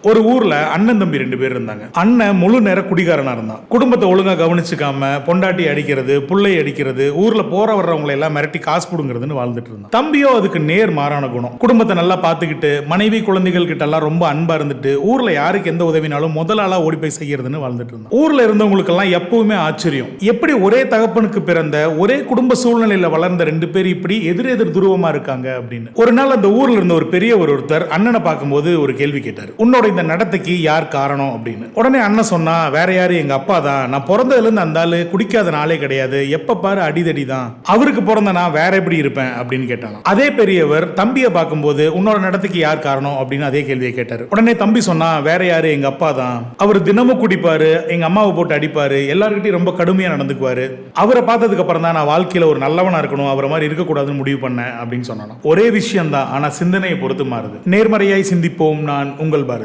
ஒரு ஊர்ல அண்ணன் தம்பி 2 பேர் இருந்தாங்க. அண்ணன் முழு நேர குடிகாரனா இருந்தான். குடும்பத்தை ஒழுங்கா கவனிச்சுக்காம பொண்டாட்டி அடிக்கிறது, புள்ளை அடிக்கிறது, ஊர்ல போற வர்றவங்களை எல்லாம் மிரட்டி காசு புடுங்கிறதுன்னு வாழ்ந்துட்டு இருந்தான். தம்பியோ அதுக்கு நேர் மாறான குணம். குடும்பத்தை நல்லா பாத்துக்கிட்டு மனைவி குழந்தைகள் கிட்ட எல்லாம் ரொம்ப அன்பா இருந்துட்டு ஊர்ல யாருக்கு எந்த உதவினாலும் முதல் ஆளா ஓடி போய் செய்யறதுன்னு வாழ்ந்துட்டு இருந்தான். ஊர்ல இருந்தவங்களுக்கு எல்லாம் எப்பவுமே ஆச்சரியம், எப்படி ஒரே தகப்பனுக்கு பிறந்த ஒரே குடும்ப சூழ்நிலையில வளர்ந்த 2 பேர் இப்படி எதிரெதிர் துருவமா இருக்காங்க அப்படின்னு. ஒரு நாள் அந்த ஊர்ல இருந்த ஒரு பெரியவர் ஒருத்தர் அண்ணனை பார்க்கும்போது ஒரு கேள்வி கேட்டார். உன்னோட இந்த நடத்தைக்கு யார் காரணம் அப்படின்னு. உடனே அண்ணன் சொன்னா, வேற யாரு, எங்க அப்பா தான். நான் பிறந்ததுல இருந்து அந்த ஆளு குடிக்காத நாளே கிடையாது, எப்ப பாரு அடிதடி தான். அவருக்கு பிறந்த நான் வேற எப்படி இருப்பேன் அப்படின்னு கேட்டாங்க. அதே பெரியவர் தம்பியை பார்க்கும்போது உன்னோட நடத்தைக்கு யார் காரணம் அப்படின்னு அதே கேள்வியை கேட்டாரு. உடனே தம்பி சொன்னா, வேற யாரு, எங்க அப்பா தான். அவர் தினமும் குடிப்பாரு, எங்க அம்மாவை போட்டு அடிப்பாரு, எல்லார்கிட்டையும் ரொம்ப கடுமையா நடந்துக்குவாரு. அவரை பார்த்ததுக்கு அப்புறம் தான் நான் வாழ்க்கையில ஒரு நல்லவனா இருக்கணும், அவரை மாதிரி இருக்கக்கூடாதுன்னு முடிவு பண்ணேன் அப்படின்னு சொன்னான். ஒரே விஷயம் தான், ஆனா சிந்தனையை பொறுத்து மாறுது. நேர்மறையாய் சிந்திப்போம். நான் உங்கள் பாரதி.